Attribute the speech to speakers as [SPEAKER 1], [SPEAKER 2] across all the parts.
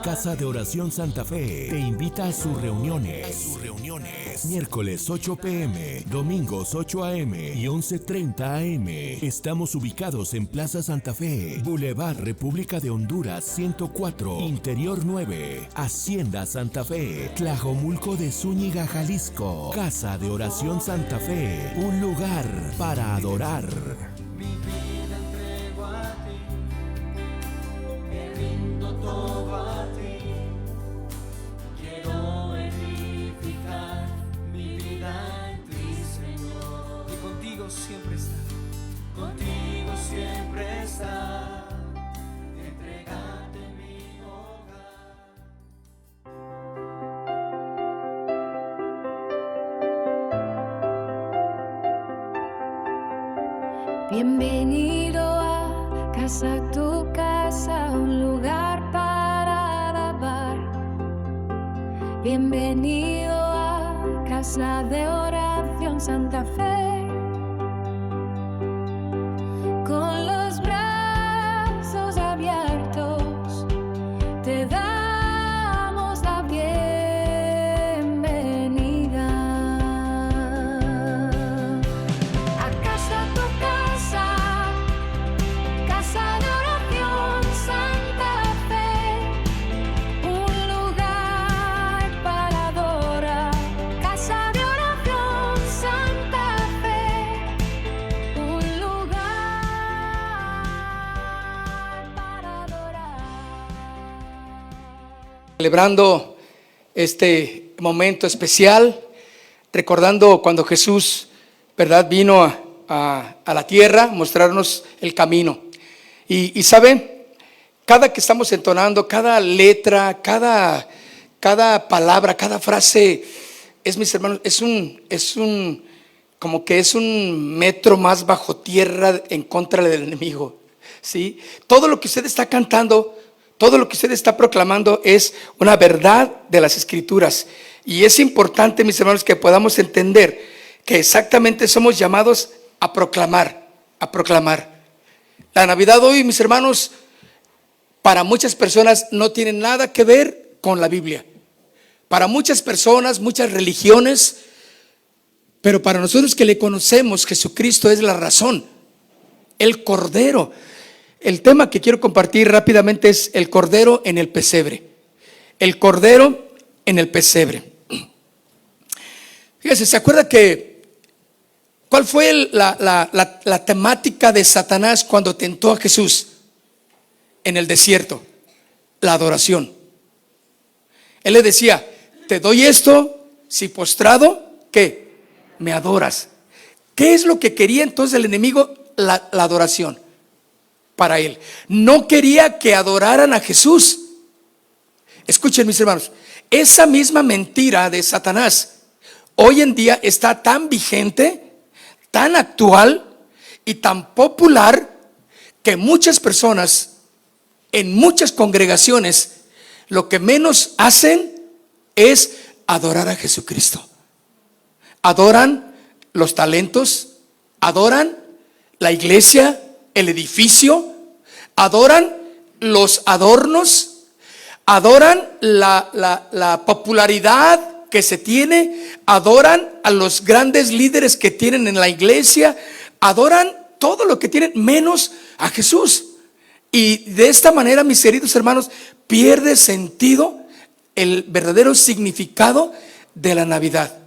[SPEAKER 1] Casa de Oración Santa Fe te invita a sus reuniones. Miércoles 8 p.m., domingos 8 a.m. y 11:30 a.m. Estamos ubicados en Plaza Santa Fe, Boulevard República de Honduras 104, Interior 9, Hacienda Santa Fe, Tlajomulco de Zúñiga, Jalisco. Casa de Oración Santa Fe, un lugar para adorar.
[SPEAKER 2] Mi vida entrego a ti, me rindo todo a ti. Quiero edificar mi vida en ti, Señor. Y contigo siempre está, contigo siempre está. Entregate mi hogar.
[SPEAKER 3] Bienvenido a casa, tu casa, un lugar para alabar. Bienvenido a Casa de Oración Santa Fe. Con los brazos abiertos te damos la bienvenida. A casa, tu casa, Casa de Oración Santa Fe, un lugar para adorar. Casa de Oración Santa Fe, un lugar para adorar.
[SPEAKER 4] Celebrando este momento especial, recordando cuando Jesús, ¿verdad?, vino a la tierra a mostrarnos el camino. Y saben, cada que estamos entonando, cada letra, cada palabra, cada frase, mis hermanos, como que es un metro más bajo tierra en contra del enemigo, ¿sí? Todo lo que usted está cantando, todo lo que usted está proclamando es una verdad de las Escrituras. Y es importante, mis hermanos, que podamos entender que exactamente somos llamados a proclamar, a proclamar. La Navidad hoy, mis hermanos, para muchas personas no tiene nada que ver con la Biblia. Para muchas personas, muchas religiones, pero para nosotros que le conocemos, Jesucristo es la razón, el Cordero. El tema que quiero compartir rápidamente es el Cordero en el pesebre. El Cordero en el pesebre. Fíjese, ¿se acuerda cuál fue la temática de Satanás cuando tentó a Jesús en el desierto? La adoración. Él le decía, te doy esto si postrado, ¿qué? Me adoras. ¿Qué es lo que quería entonces el enemigo? La adoración para él. No quería que adoraran a Jesús. Escuchen, mis hermanos, esa misma mentira de Satanás hoy en día está tan vigente, tan actual y tan popular que muchas personas en muchas congregaciones lo que menos hacen es adorar a Jesucristo. Adoran los talentos, adoran la iglesia, el edificio, adoran los adornos, adoran la popularidad que se tiene, adoran a los grandes líderes que tienen en la iglesia, adoran todo lo que tienen menos a Jesús. Y de esta manera, mis queridos hermanos, pierde sentido el verdadero significado de la Navidad.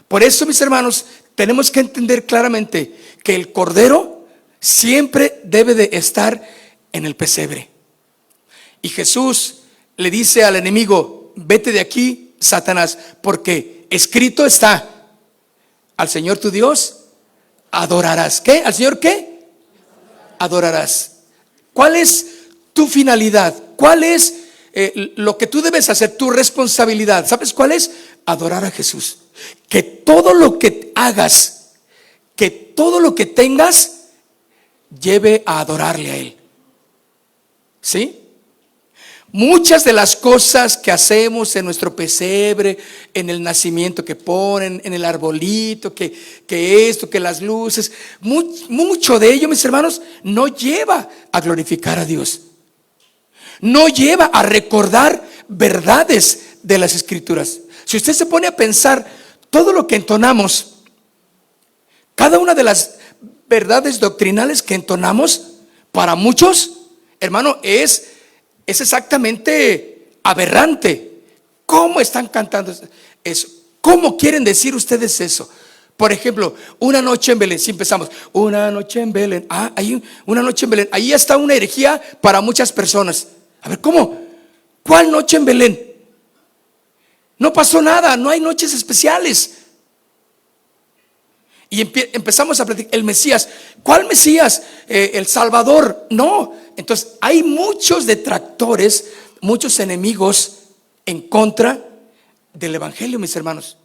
[SPEAKER 4] Por eso, mis hermanos, tenemos que entender claramente que el Cordero siempre debe de estar en el pesebre. Y Jesús le dice al enemigo, vete de aquí, Satanás, porque escrito está, al Señor tu Dios adorarás. ¿Qué? ¿Al Señor qué? Adorarás. ¿Cuál es tu finalidad? ¿Cuál es lo que tú debes hacer? Tu responsabilidad. ¿Sabes cuál es? Adorar a Jesús. Que todo lo que hagas, que todo lo que tengas, lleve a adorarle a Él. ¿Sí? Muchas de las cosas que hacemos en nuestro pesebre, en el nacimiento que ponen, en el arbolito, que esto, que las luces, mucho de ello, mis hermanos, no lleva a glorificar a Dios. no lleva a recordar verdades de las Escrituras. Si usted se pone a pensar todo lo que entonamos, cada una de las verdades doctrinales que entonamos, para muchos, hermano, es exactamente aberrante. ¿Cómo están cantando eso? ¿Cómo quieren decir ustedes eso? Por ejemplo, una noche en Belén. Si empezamos, una noche en Belén. Hay una noche en Belén. Ahí está una herejía para muchas personas. A ver, ¿cómo? ¿Cuál noche en Belén? No pasó nada, no hay noches especiales. Y empezamos a platicar, el Mesías. ¿Cuál Mesías? El Salvador. No. Entonces hay muchos detractores, muchos enemigos en contra del Evangelio, mis hermanos.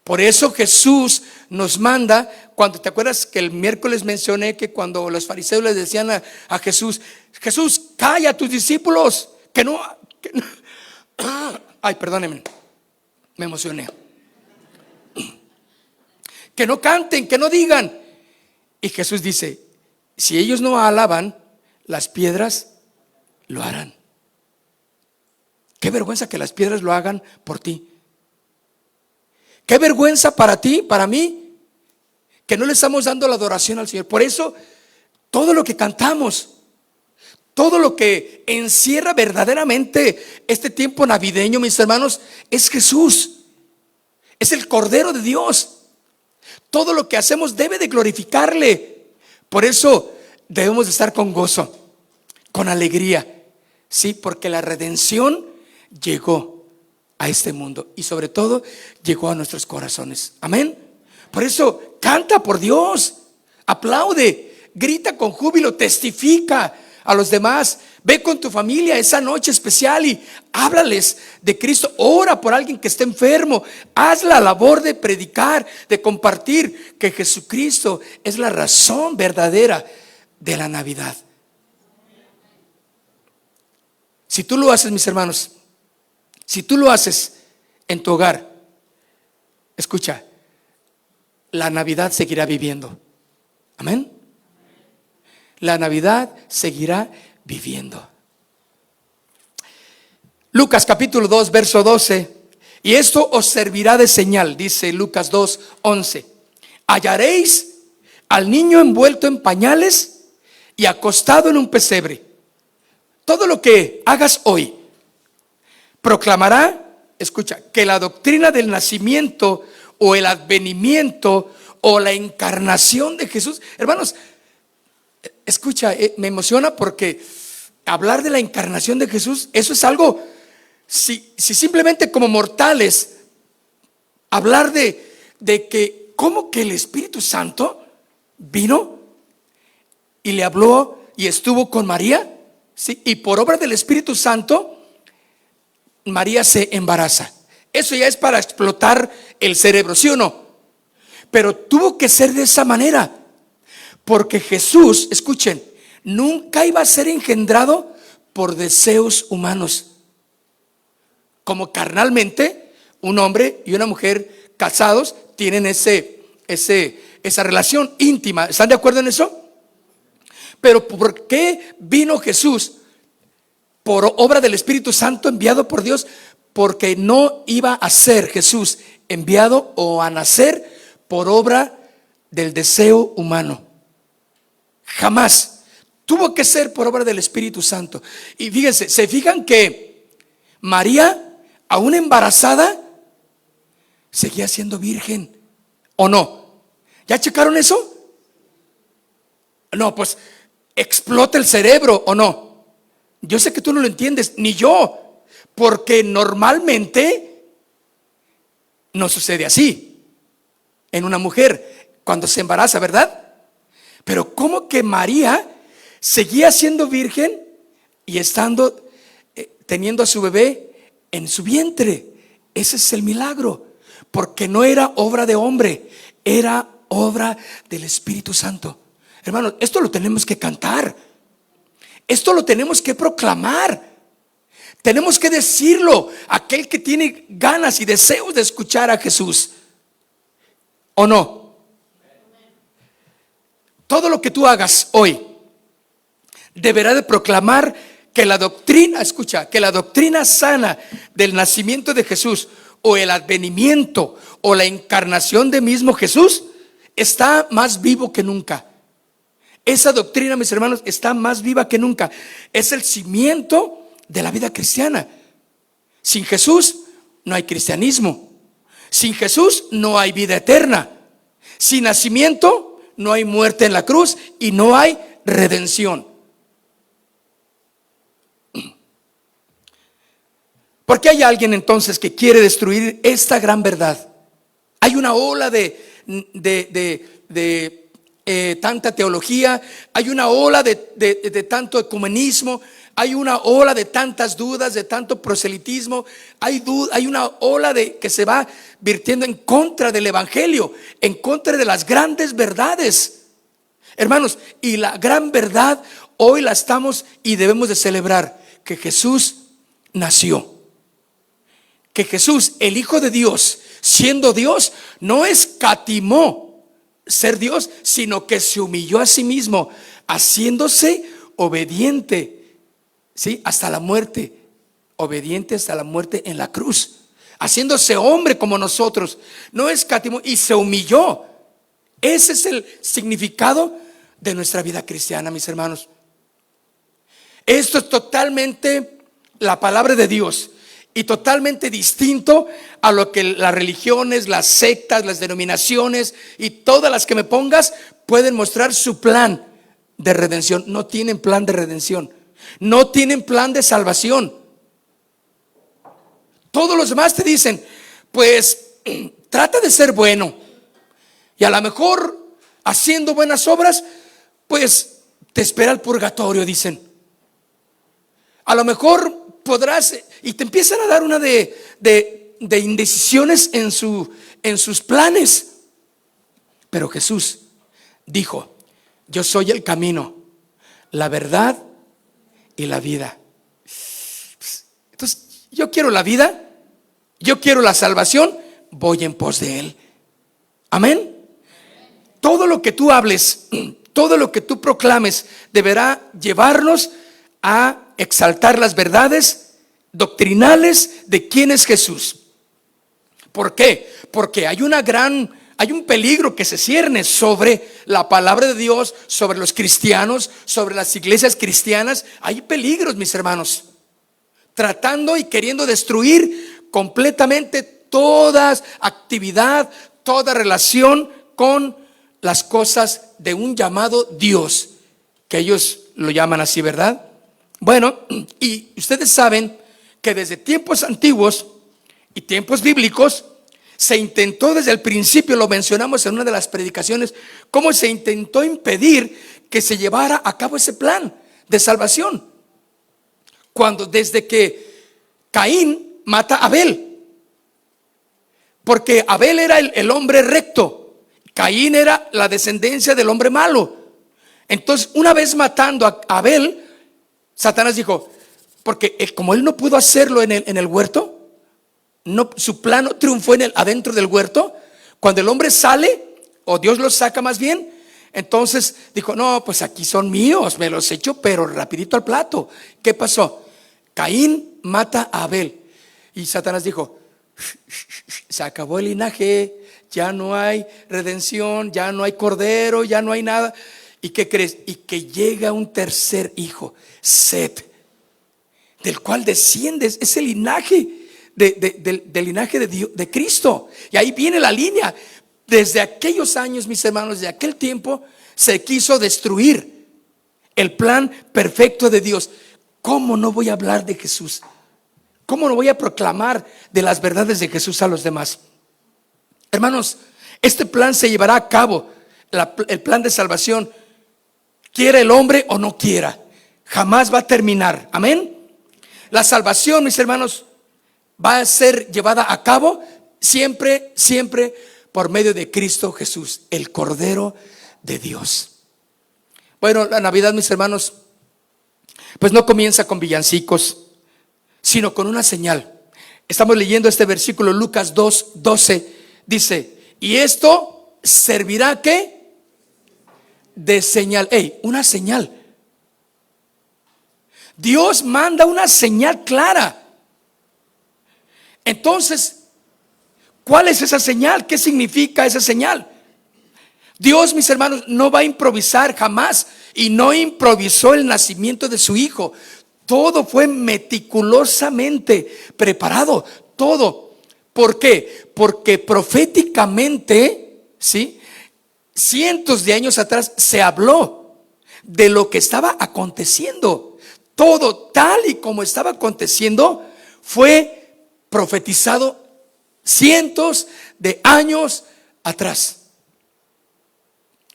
[SPEAKER 4] Por eso Jesús nos manda, cuando te acuerdas que el miércoles mencioné que cuando los fariseos les decían a Jesús, Jesús, calla a tus discípulos, que no. Ay, perdónenme, me emocioné. Que no canten, que no digan. Y Jesús dice, si ellos no alaban, las piedras lo harán. Qué vergüenza que las piedras lo hagan por ti. Qué vergüenza para ti, para mí, que no le estamos dando la adoración al Señor. Por eso, todo lo que cantamos, todo lo que encierra verdaderamente este tiempo navideño, mis hermanos, es Jesús. Es el Cordero de Dios. Todo lo que hacemos debe de glorificarle. Por eso debemos de estar con gozo, con alegría. Sí, porque la redención llegó a este mundo y sobre todo llegó a nuestros corazones. Amén. Por eso canta por Dios, aplaude, grita con júbilo, testifica a los demás. Ve con tu familia esa noche especial y háblales de Cristo. Ora por alguien que esté enfermo. Haz la labor de predicar, de compartir que Jesucristo es la razón verdadera de la Navidad. Si tú lo haces, mis hermanos, si tú lo haces en tu hogar, escucha, la Navidad seguirá viviendo. Amén. La Navidad seguirá viviendo. Lucas capítulo 2 verso 12. Y esto os servirá de señal, dice Lucas 2, 11. Hallaréis al niño envuelto en pañales y acostado en un pesebre. Todo lo que hagas hoy proclamará, escucha, que la doctrina del nacimiento o el advenimiento o la encarnación de Jesús, hermanos, escucha, me emociona porque hablar de la encarnación de Jesús, eso es algo, si simplemente como mortales, hablar de que, ¿cómo que el Espíritu Santo vino y le habló y estuvo con María? ¿Sí? Y por obra del Espíritu Santo, María se embaraza. Eso ya es para explotar el cerebro, ¿sí o no? Pero tuvo que ser de esa manera, porque Jesús, escuchen, nunca iba a ser engendrado por deseos humanos. Como carnalmente, un hombre y una mujer casados tienen esa relación íntima. ¿Están de acuerdo en eso? Pero ¿por qué vino Jesús? Por obra del Espíritu Santo enviado por Dios, porque no iba a ser Jesús enviado o a nacer por obra del deseo humano. Jamás. Tuvo que ser por obra del Espíritu Santo. Y fíjense, ¿se fijan que María, aún embarazada, seguía siendo virgen? ¿O no? ¿Ya checaron eso? No, pues explota el cerebro, ¿o no? Yo sé que tú no lo entiendes, ni yo, porque normalmente no sucede así en una mujer cuando se embaraza, ¿verdad? Pero ¿cómo que María seguía siendo virgen y estando teniendo a su bebé en su vientre? Ese es el milagro, porque no era obra de hombre, era obra del Espíritu Santo. Hermanos, esto lo tenemos que cantar, esto lo tenemos que proclamar, tenemos que decirlo a aquel que tiene ganas y deseos de escuchar a Jesús, ¿o no? Todo lo que tú hagas hoy deberá de proclamar que la doctrina, escucha, que la doctrina sana del nacimiento de Jesús o el advenimiento o la encarnación de mismo Jesús está más vivo que nunca. Esa doctrina, mis hermanos, está más viva que nunca. Es el cimiento de la vida cristiana. Sin Jesús no hay cristianismo. Sin Jesús no hay vida eterna. Sin nacimiento no hay muerte en la cruz y no hay redención. ¿Por qué hay alguien entonces que quiere destruir esta gran verdad? Hay una ola de tanta teología, hay una ola de tanto ecumenismo, hay una ola de tantas dudas, de tanto proselitismo, hay una ola que se va virtiendo en contra del evangelio, en contra de las grandes verdades, hermanos. Y la gran verdad hoy la estamos y debemos de celebrar: que Jesús nació, que Jesús, el Hijo de Dios, siendo Dios, no escatimó ser Dios, sino que se humilló a sí mismo, haciéndose obediente, ¿sí? Hasta la muerte, obediente hasta la muerte en la cruz, haciéndose hombre como nosotros. No escatimó y se humilló. Ese es el significado de nuestra vida cristiana, mis hermanos. Esto es totalmente la palabra de Dios y totalmente distinto a lo que las religiones, las sectas, las denominaciones y todas las que me pongas pueden mostrar su plan de redención. No tienen plan de redención, no tienen plan de salvación. Todos los demás te dicen, pues trata de ser bueno, y a lo mejor haciendo buenas obras, pues te espera el purgatorio, dicen. A lo mejor podrás, y te empiezan a dar una de indecisiones en sus planes. Pero Jesús dijo: yo soy el camino, la verdad y la vida. Entonces, yo quiero la vida, yo quiero la salvación, voy en pos de Él. Amén. Todo lo que tú hables, todo lo que tú proclames deberá llevarnos a exaltar las verdades doctrinales de quién es Jesús. ¿Por qué? Porque hay un peligro que se cierne sobre la palabra de Dios, sobre los cristianos, sobre las iglesias cristianas. Hay peligros, mis hermanos, tratando y queriendo destruir completamente toda actividad, toda relación con las cosas de un llamado Dios, que ellos lo llaman así, ¿verdad? Bueno, y ustedes saben que desde tiempos antiguos y tiempos bíblicos se intentó desde el principio, lo mencionamos en una de las predicaciones, cómo se intentó impedir que se llevara a cabo ese plan de salvación. Desde que Caín mata a Abel, porque Abel era el hombre recto, Caín era la descendencia del hombre malo. Entonces, una vez matando a Abel, Satanás dijo, porque como él no pudo hacerlo en el huerto, no, su plan no triunfó adentro del huerto. Cuando el hombre sale, o Dios los saca más bien, entonces dijo, no, pues aquí son míos, me los echo pero rapidito al plato. ¿Qué pasó? Caín mata a Abel y Satanás dijo, se acabó el linaje, ya no hay redención, ya no hay cordero, ya no hay nada. ¿Y qué crees? Y que llega un tercer hijo, Set, del cual desciendes, es el linaje del linaje de Dios, de Cristo. Y ahí viene la línea. Desde aquellos años, mis hermanos, de aquel tiempo, se quiso destruir el plan perfecto de Dios. ¿Cómo no voy a hablar de Jesús? ¿Cómo no voy a proclamar de las verdades de Jesús a los demás? Hermanos, este plan se llevará a cabo, el plan de salvación, quiera el hombre o no quiera, jamás va a terminar. Amén. La salvación, mis hermanos, va a ser llevada a cabo siempre, siempre por medio de Cristo Jesús, el Cordero de Dios. Bueno, la Navidad, mis hermanos, pues no comienza con villancicos, sino con una señal. Estamos leyendo este versículo, Lucas 2:12, dice, y esto servirá ¿qué? De señal. Una señal. Dios manda una señal clara. Entonces, ¿cuál es esa señal? ¿Qué significa esa señal? Dios, mis hermanos, no va a improvisar jamás, y no improvisó el nacimiento de su hijo. Todo fue meticulosamente preparado, todo. ¿Por qué? Porque proféticamente, ¿sí?, cientos de años atrás se habló de lo que estaba aconteciendo. Todo tal y como estaba aconteciendo fue profetizado cientos de años atrás.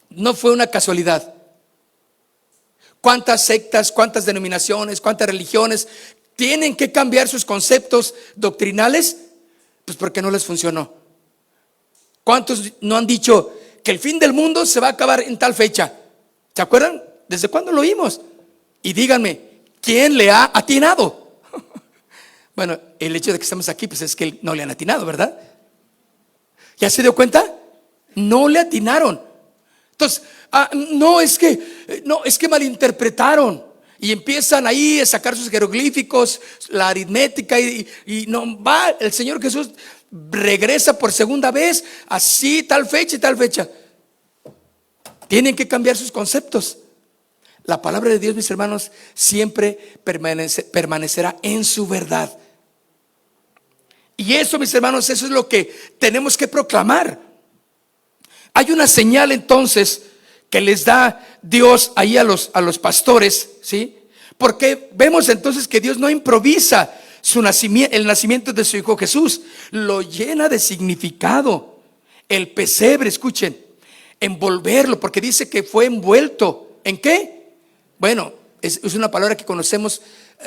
[SPEAKER 4] No fue una casualidad. ¿Cuántas sectas, cuántas denominaciones, cuántas religiones tienen que cambiar sus conceptos doctrinales? Pues porque no les funcionó. ¿Cuántos no han dicho que el fin del mundo se va a acabar en tal fecha? ¿Se acuerdan? ¿Desde cuándo lo oímos? Y díganme, ¿quién le ha atinado? Bueno, el hecho de que estamos aquí, pues es que no le han atinado, ¿verdad? ¿Ya se dio cuenta? No le atinaron. Entonces, no es que malinterpretaron. Y empiezan ahí a sacar sus jeroglíficos, la aritmética, y no va, el Señor Jesús regresa por segunda vez, así, tal fecha y tal fecha. Tienen que cambiar sus conceptos. La palabra de Dios, mis hermanos, siempre permanecerá en su verdad. Y eso, mis hermanos, eso es lo que tenemos que proclamar. Hay una señal entonces que les da Dios ahí a los pastores, ¿sí? Porque vemos entonces que Dios no improvisa el nacimiento de su hijo Jesús, lo llena de significado. El pesebre, escuchen, envolverlo, porque dice que fue envuelto. ¿En qué? Bueno, es una palabra que conocemos.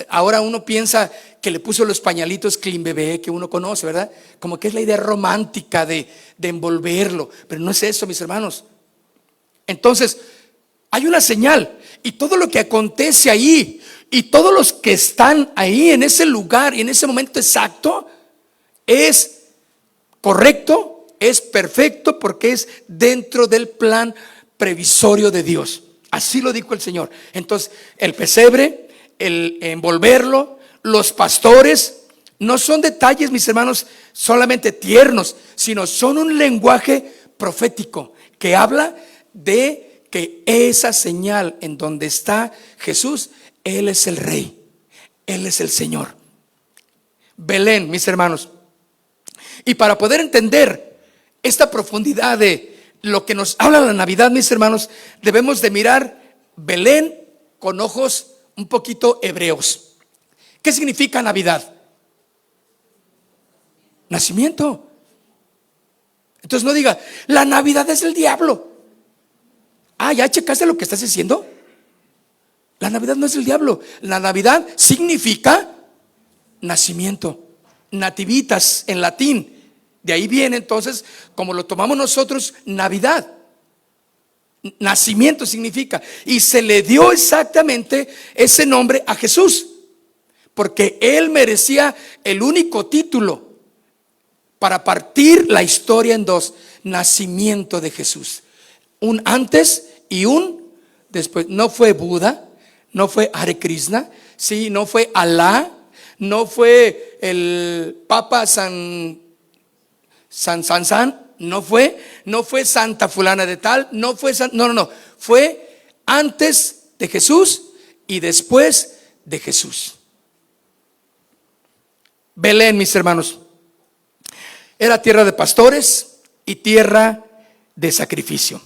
[SPEAKER 4] Ahora uno piensa que le puso los pañalitos clean bebé que uno conoce, ¿verdad? Como que es la idea romántica de envolverlo, pero no es eso, mis hermanos. Entonces, hay una señal, y todo lo que acontece ahí, y todos los que están ahí en ese lugar y en ese momento exacto, es correcto, es perfecto, porque es dentro del plan previsorio de Dios. Así lo dijo el Señor. Entonces, el pesebre, el envolverlo, los pastores, no son detalles, mis hermanos, solamente tiernos, sino son un lenguaje profético que habla de que esa señal en donde está Jesús, Él es el Rey, Él es el Señor. Belén, mis hermanos. Y para poder entender esta profundidad de lo que nos habla la Navidad, mis hermanos, debemos de mirar Belén con ojos un poquito hebreos. ¿Qué significa Navidad? Nacimiento. Entonces no diga, la Navidad es el diablo. ¿Ya checaste lo que estás diciendo? La Navidad no es el diablo. La Navidad significa nacimiento. Nativitas en latín. De ahí viene entonces, como lo tomamos nosotros, Navidad. Nacimiento significa. Y se le dio exactamente ese nombre a Jesús, porque Él merecía el único título para partir la historia en dos: nacimiento de Jesús. Un antes y un después. No fue Buda, no fue Hare Krishna, sí, no fue Alá, no fue el Papa San, no fue Santa fulana de tal, no, fue antes de Jesús y después de Jesús. Belén, mis hermanos, era tierra de pastores y tierra de sacrificio.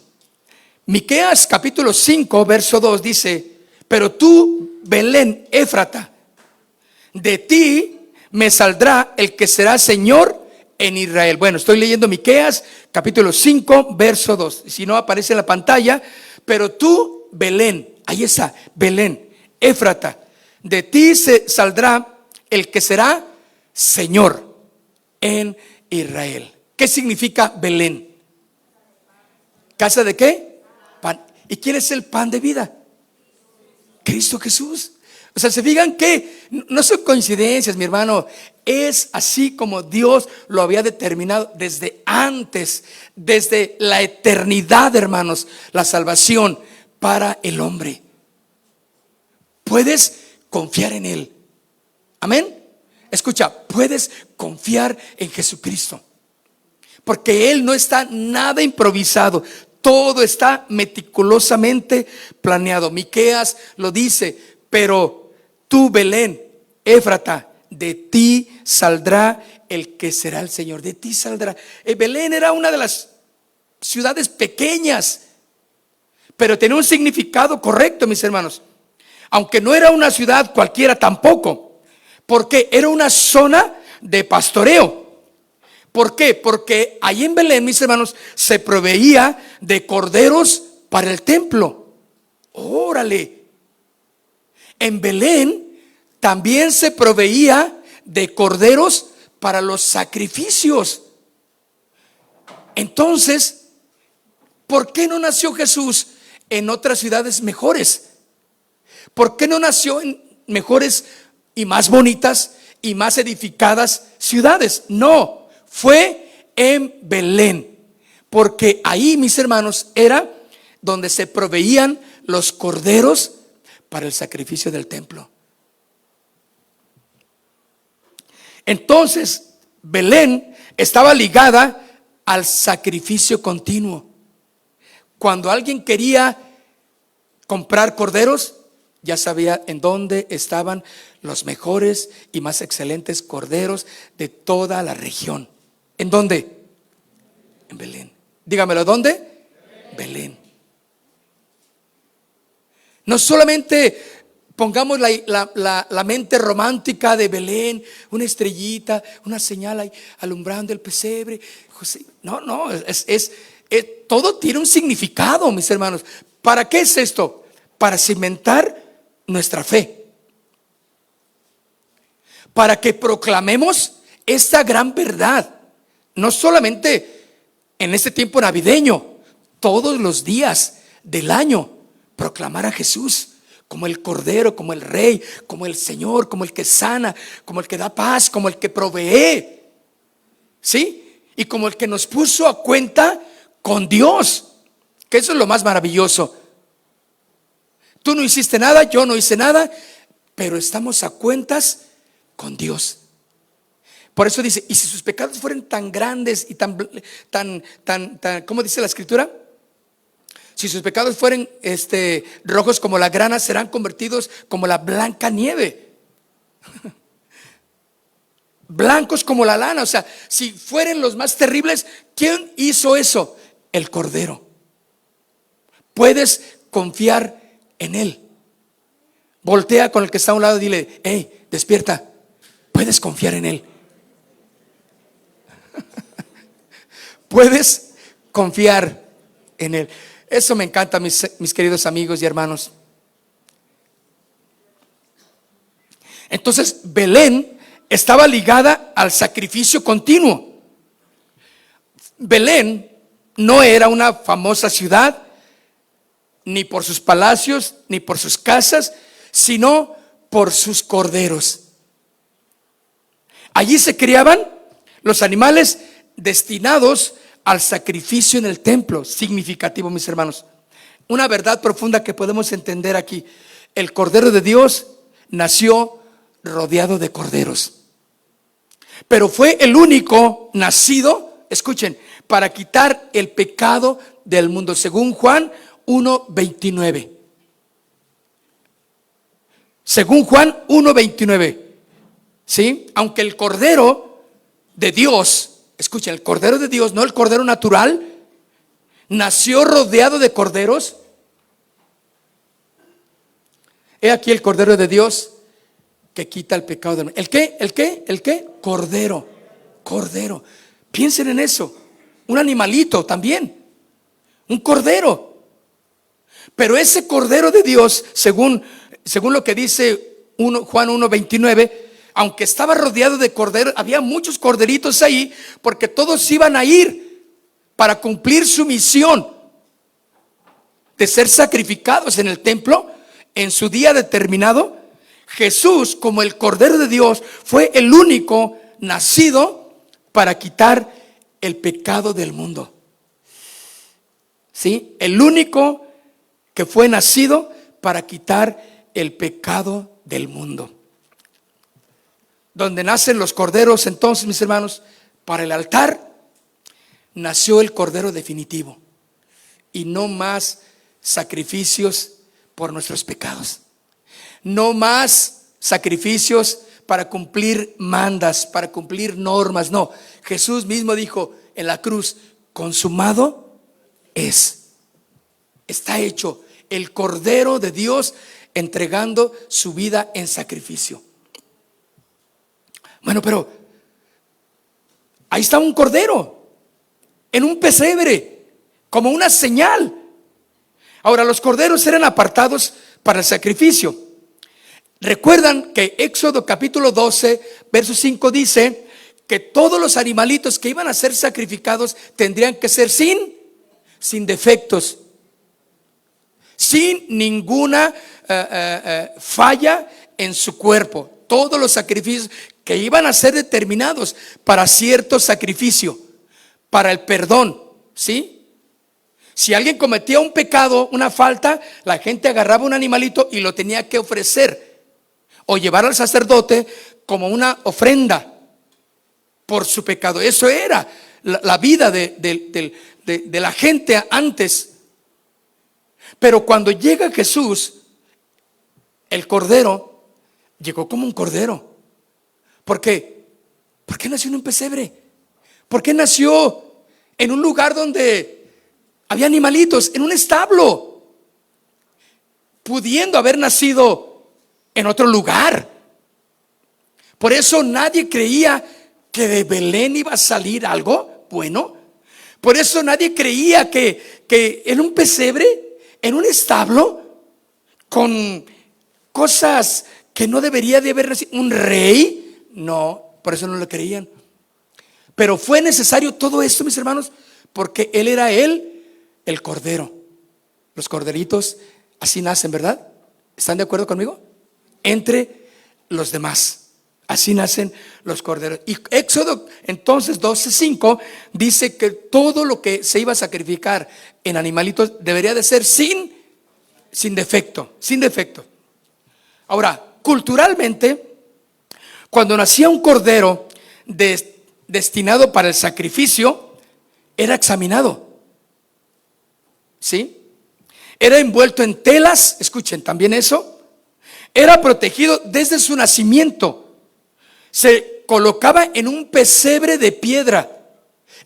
[SPEAKER 4] Miqueas capítulo 5 verso 2 dice: pero tú, Belén Éfrata, de ti me saldrá el que será Señor en Israel. Bueno, estoy leyendo Miqueas capítulo 5 verso 2. Si no aparece en la pantalla, pero tú, Belén, ahí está, Belén Éfrata, de ti se saldrá el que será Señor en Israel. ¿Qué significa Belén? ¿Casa de qué? Pan. ¿Y quién es el pan de vida? Cristo Jesús. O sea, se fijan que no son coincidencias, mi hermano. Es así como Dios lo había determinado desde antes, desde la eternidad, hermanos, la salvación para el hombre. ¿Puedes confiar en Él. Amén. Escucha, puedes confiar en Jesucristo, porque Él no está nada improvisado. Todo está meticulosamente planeado. Miqueas lo dice: pero tú, Belén, Éfrata, de ti saldrá el que será el Señor. De ti saldrá. Belén era una de las ciudades pequeñas, pero tenía un significado correcto, mis hermanos. Aunque no era una ciudad cualquiera tampoco, porque era una zona de pastoreo. ¿Por qué? Porque ahí en Belén, mis hermanos, se proveía de corderos para el templo. Órale. En Belén también se proveía de corderos para los sacrificios. Entonces, ¿por qué no nació Jesús en otras ciudades mejores? ¿Por qué no nació en mejores y más bonitas y más edificadas ciudades? No, fue en Belén, porque ahí, mis hermanos, era donde se proveían los corderos para el sacrificio del templo. Entonces, Belén estaba ligada al sacrificio continuo. Cuando alguien quería comprar corderos, ya sabía en dónde estaban los mejores y más excelentes corderos de toda la región. ¿En dónde? En Belén. Dígamelo, ¿dónde? Belén. No solamente pongamos la mente romántica de Belén, una estrellita, una señal ahí alumbrando el pesebre. No, todo tiene un significado, mis hermanos. ¿Para qué es esto? Para cimentar nuestra fe, para que proclamemos esta gran verdad, no solamente en este tiempo navideño, todos los días del año, proclamar a Jesús como el Cordero, como el Rey, como el Señor, como el que sana, como el que da paz, como el que provee, ¿sí? Y como el que nos puso a cuenta con Dios, que eso es lo más maravilloso. Tú no hiciste nada, yo no hice nada, pero estamos a cuentas con Dios. Por eso dice: y si sus pecados fueran tan grandes y tan, ¿cómo dice la escritura? Si sus pecados fueren rojos como la grana, serán convertidos como la blanca nieve. Blancos como la lana. O sea, si fueren los más terribles, ¿quién hizo eso? El Cordero. Puedes confiar en Él. Voltea con el que está a un lado y dile: hey, despierta, puedes confiar en Él. Puedes confiar en Él. Eso me encanta, mis queridos amigos y hermanos. Entonces, Belén estaba ligada al sacrificio continuo. Belén no era una famosa ciudad, ni por sus palacios, ni por sus casas, sino por sus corderos. Allí se criaban los animales destinados al sacrificio en el templo. Significativo, mis hermanos. Una verdad profunda que podemos entender aquí: el Cordero de Dios nació rodeado de corderos, pero fue el único nacido, escuchen, para quitar el pecado del mundo, según Juan 1:29. Según Juan 1:29, ¿sí? Aunque el Cordero de Dios, escuchen, el Cordero de Dios, no el Cordero natural, nació rodeado de corderos. He aquí el Cordero de Dios que quita el pecado del mundo. ¿El qué? ¿El qué? ¿El qué? Cordero. Cordero. Piensen en eso. Un animalito también. Un cordero. Pero ese Cordero de Dios, según lo que dice Juan 1:29, aunque estaba rodeado de corderos, había muchos corderitos ahí, porque todos iban a ir para cumplir su misión de ser sacrificados en el templo en su día determinado. Jesús, como el Cordero de Dios, fue el único nacido para quitar el pecado del mundo. ¿Sí? El único que fue nacido para quitar el pecado del mundo. Donde nacen los corderos, entonces, mis hermanos, para el altar nació el cordero definitivo y no más sacrificios por nuestros pecados. No más sacrificios para cumplir mandas, para cumplir normas. No, Jesús mismo dijo en la cruz: consumado es. Está hecho. El Cordero de Dios entregando su vida en sacrificio. Bueno, pero ahí está un cordero en un pesebre, como una señal. Ahora, los corderos eran apartados para el sacrificio. Recuerdan que Éxodo capítulo 12, verso 5 dice que todos los animalitos que iban a ser sacrificados tendrían que ser sin defectos, sin ninguna falla en su cuerpo. Todos los sacrificios que iban a ser determinados para cierto sacrificio, para el perdón, ¿sí? Si alguien cometía un pecado, una falta, la gente agarraba un animalito y lo tenía que ofrecer o llevar al sacerdote como una ofrenda por su pecado. Eso era la vida de la gente antes. Pero cuando llega Jesús, el cordero llegó como un cordero. ¿Por qué? ¿Por qué nació en un pesebre? ¿Por qué nació en un lugar donde había animalitos, en un establo, pudiendo haber nacido en otro lugar? Por eso nadie creía que de Belén iba a salir algo bueno. Por eso nadie creía que en un pesebre, en un establo, con cosas que no debería de haber nacido, un rey. No, por eso no lo creían. Pero fue necesario todo esto, mis hermanos, porque Él era el cordero. Los corderitos así nacen, ¿verdad? ¿Están de acuerdo conmigo? Entre los demás, así nacen los corderos. Y Éxodo entonces 12:5 dice que todo lo que se iba a sacrificar en animalitos debería de ser sin defecto, sin defecto. Ahora, culturalmente, cuando nacía un cordero destinado para el sacrificio, era examinado, ¿sí? Era envuelto en telas, escuchen también eso. Era protegido desde su nacimiento. Se colocaba en un pesebre de piedra.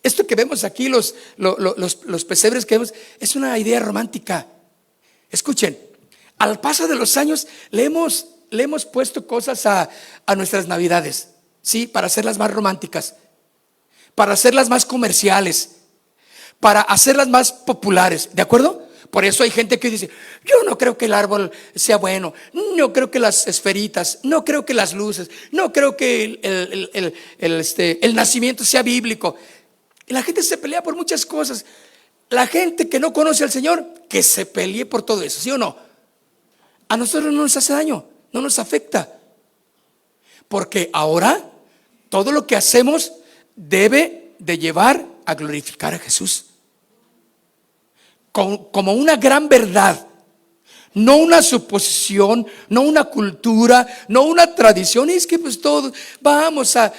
[SPEAKER 4] Esto que vemos aquí, los pesebres que vemos, es una idea romántica. Escuchen, al paso de los años le hemos puesto cosas a nuestras navidades, ¿sí? Para hacerlas más románticas, para hacerlas más comerciales, para hacerlas más populares, ¿de acuerdo? Por eso hay gente que dice: yo no creo que el árbol sea bueno, no creo que las esferitas, no creo que las luces, no creo que el nacimiento sea bíblico. Y la gente se pelea por muchas cosas. La gente que no conoce al Señor, que se pelee por todo eso, ¿sí o no? A nosotros no nos hace daño, no nos afecta. Porque ahora todo lo que hacemos debe de llevar a glorificar a Jesús. Como una gran verdad, no una suposición, no una cultura, no una tradición. Y es que pues todos vamos a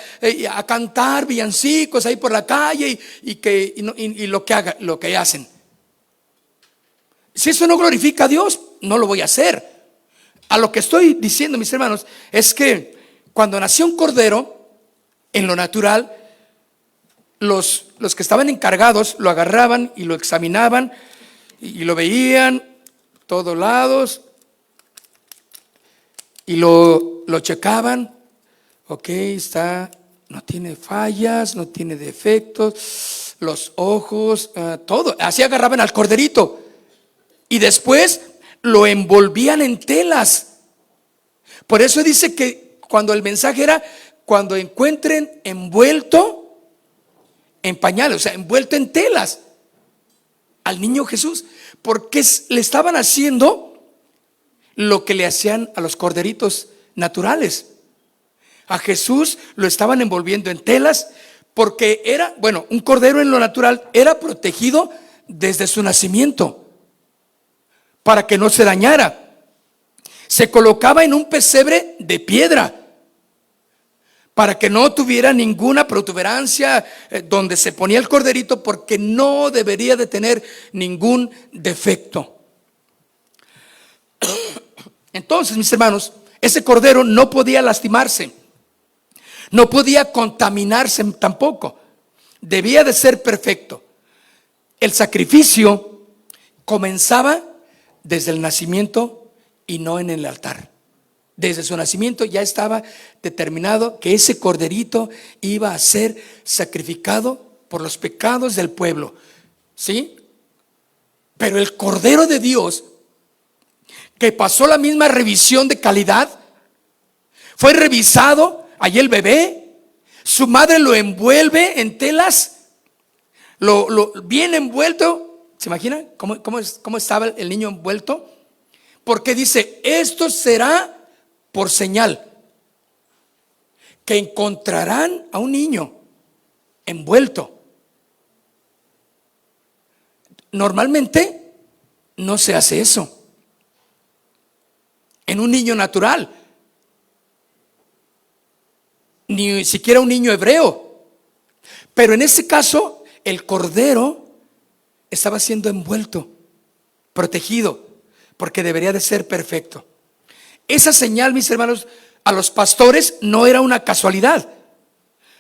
[SPEAKER 4] cantar villancicos ahí por la calle y lo que hacen. Si eso no glorifica a Dios, no lo voy a hacer. A lo que estoy diciendo, mis hermanos, es que cuando nació un cordero, en lo natural, los que estaban encargados lo agarraban y lo examinaban y lo veían todos lados y lo checaban. Ok, no tiene fallas, no tiene defectos, los ojos, todo. Así agarraban al corderito y después lo envolvían en telas. Por eso dice que cuando el mensaje era: cuando encuentren envuelto en pañales, o sea, envuelto en telas al niño Jesús, porque le estaban haciendo lo que le hacían a los corderitos naturales. A Jesús lo estaban envolviendo en telas porque era, un cordero en lo natural era protegido desde su nacimiento para que no se dañara. se colocaba en un pesebre de piedra para que no tuviera ninguna protuberancia donde se ponía el corderito, porque no debería de tener ningún defecto. Entonces, mis hermanos, ese cordero no podía lastimarse, no podía contaminarse tampoco, debía de ser perfecto. El sacrificio comenzaba desde el nacimiento y no en el altar. Desde su nacimiento ya estaba determinado que ese corderito iba a ser sacrificado por los pecados del pueblo, ¿sí? Pero el Cordero de Dios, que pasó la misma revisión de calidad, fue revisado, allí el bebé, su madre lo envuelve en telas, lo bien envuelto. ¿Se imagina cómo estaba el niño envuelto? Porque dice, esto será por señal, que encontrarán a un niño envuelto. Normalmente no se hace eso en un niño natural, ni siquiera un niño hebreo. Pero en este caso el cordero estaba siendo envuelto, protegido, porque debería de ser perfecto. Esa señal, mis hermanos, a los pastores no era una casualidad.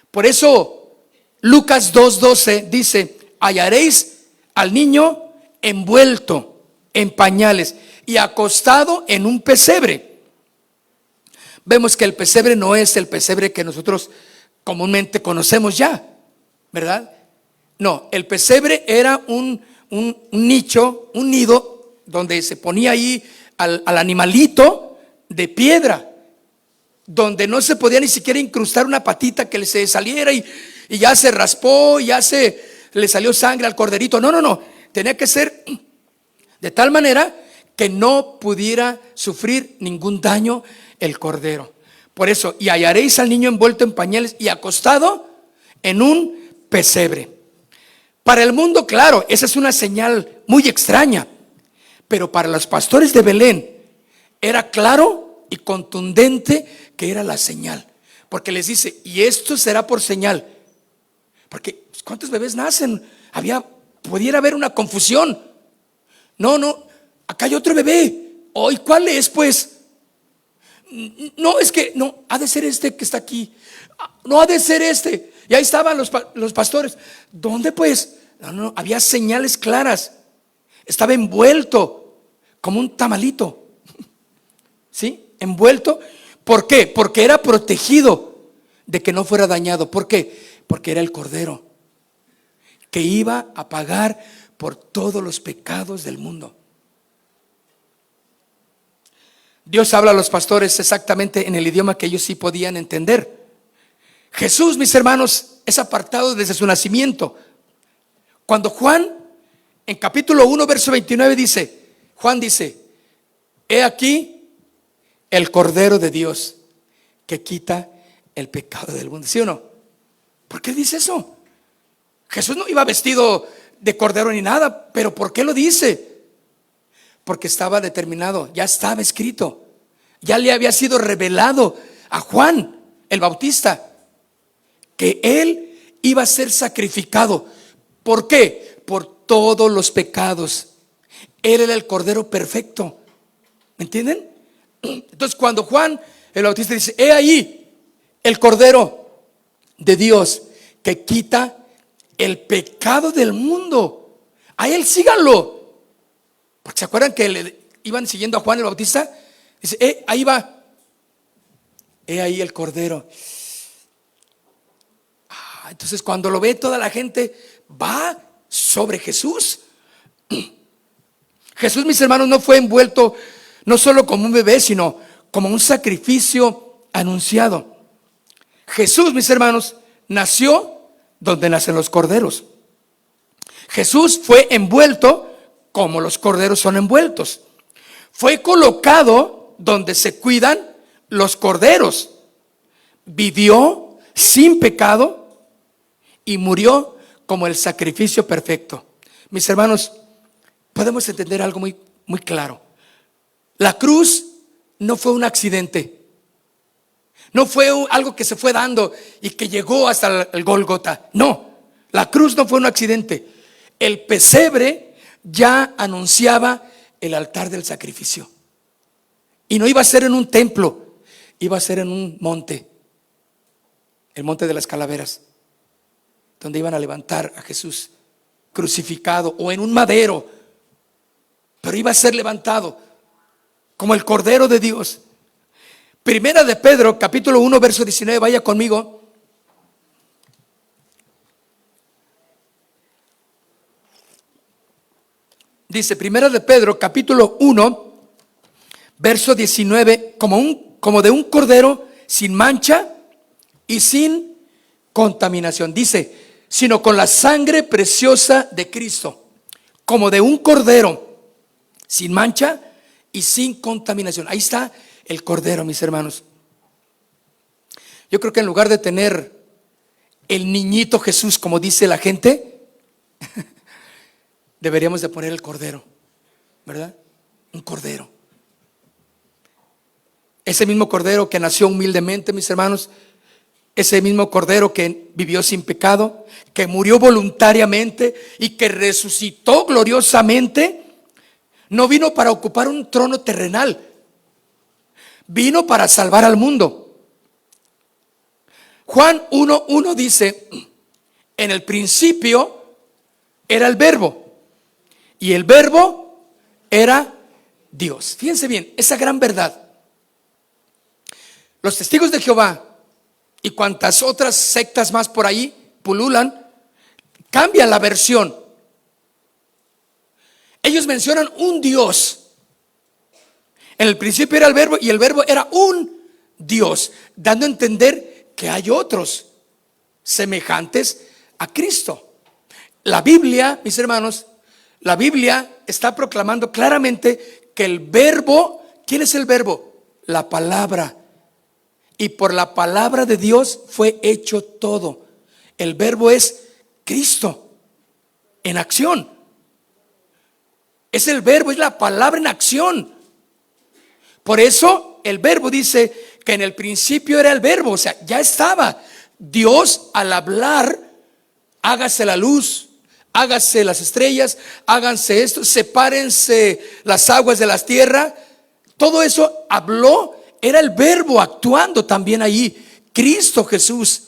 [SPEAKER 4] Por eso Lucas 2:12 dice, hallaréis al niño envuelto en pañales y acostado en un pesebre. Vemos que el pesebre no es el pesebre que nosotros comúnmente conocemos ya, ¿verdad? No, el pesebre era un nicho, un nido, donde se ponía ahí al animalito de piedra, donde no se podía ni siquiera incrustar una patita que se saliera y ya se raspó, ya le salió sangre al corderito. No, tenía que ser de tal manera que no pudiera sufrir ningún daño el cordero. Por eso, y hallaréis al niño envuelto en pañales y acostado en un pesebre. Para el mundo, claro, esa es una señal muy extraña, pero para los pastores de Belén era claro y contundente que era la señal, porque les dice, y esto será por señal. Porque ¿cuántos bebés nacen? Pudiera haber una confusión. No, acá hay otro bebé. ¿Y cuál es, pues? No, es que no, ha de ser este que está aquí. No, ha de ser este. Y ahí estaban los pastores. ¿Dónde, pues? No, había señales claras. Estaba envuelto como un tamalito, ¿sí? Envuelto. ¿Por qué? Porque era protegido de que no fuera dañado. ¿Por qué? Porque era el cordero que iba a pagar por todos los pecados del mundo. Dios habla a los pastores exactamente en el idioma que ellos sí podían entender. Jesús, mis hermanos, es apartado desde su nacimiento. Cuando Juan, en capítulo 1, verso 29 dice, Juan dice, he aquí el Cordero de Dios que quita el pecado del mundo. ¿Sí o no? ¿Por qué dice eso? Jesús no iba vestido de cordero ni nada, pero ¿por qué lo dice? Porque estaba determinado, ya estaba escrito, ya le había sido revelado a Juan el Bautista que él iba a ser sacrificado. ¿Por qué? Por todos los pecados. Él era el Cordero perfecto. ¿Me entienden? Entonces cuando Juan el Bautista dice, he ahí el Cordero de Dios que quita el pecado del mundo, a él síganlo. Porque se acuerdan que le iban siguiendo a Juan el Bautista. Dice, ahí va, he ahí el Cordero. Entonces cuando lo ve toda la gente, va sobre Jesús. Jesús, mis hermanos, no fue envuelto no solo como un bebé, sino como un sacrificio anunciado. Jesús, mis hermanos, nació donde nacen los corderos. Jesús fue envuelto como los corderos son envueltos. Fue colocado donde se cuidan los corderos. Vivió sin pecado y murió como el sacrificio perfecto. Mis hermanos, podemos entender algo muy, muy claro. La cruz no fue un accidente. No fue algo que se fue dando y que llegó hasta el Gólgota. No, la cruz no fue un accidente. El pesebre ya anunciaba el altar del sacrificio. Y no iba a ser en un templo, iba a ser en un monte, el monte de las calaveras, donde iban a levantar a Jesús crucificado, o en un madero, pero iba a ser levantado como el Cordero de Dios. Primera de Pedro, capítulo 1, verso 19, vaya conmigo. Dice, Primera de Pedro, capítulo 1, verso 19, como de un cordero sin mancha y sin contaminación. Dice, sino con la sangre preciosa de Cristo, como de un cordero sin mancha y sin contaminación. Ahí está el cordero, mis hermanos. Yo creo que en lugar de tener el niñito Jesús, como dice la gente, deberíamos de poner el cordero, ¿verdad? Un cordero. Ese mismo cordero que nació humildemente, mis hermanos, ese mismo cordero que vivió sin pecado, que murió voluntariamente y que resucitó gloriosamente, no vino para ocupar un trono terrenal, vino para salvar al mundo. Juan 1:1 dice, en el principio era el verbo, y el verbo era Dios. Fíjense bien, esa gran verdad. Los testigos de Jehová y cuantas otras sectas más por ahí pululan, cambian la versión. Ellos mencionan un Dios. En el principio era el verbo y el verbo era un Dios, dando a entender que hay otros semejantes a Cristo. La Biblia, mis hermanos, la Biblia está proclamando claramente que el verbo, ¿quién es el verbo? La palabra. Y por la palabra de Dios fue hecho todo. El verbo es Cristo en acción. Es el verbo, es la palabra en acción. Por eso el verbo dice que en el principio era el verbo, o sea, ya estaba. Dios al hablar, hágase la luz, hágase las estrellas, háganse esto, sepárense las aguas de la tierra. Todo eso habló, era el verbo actuando también ahí, Cristo Jesús.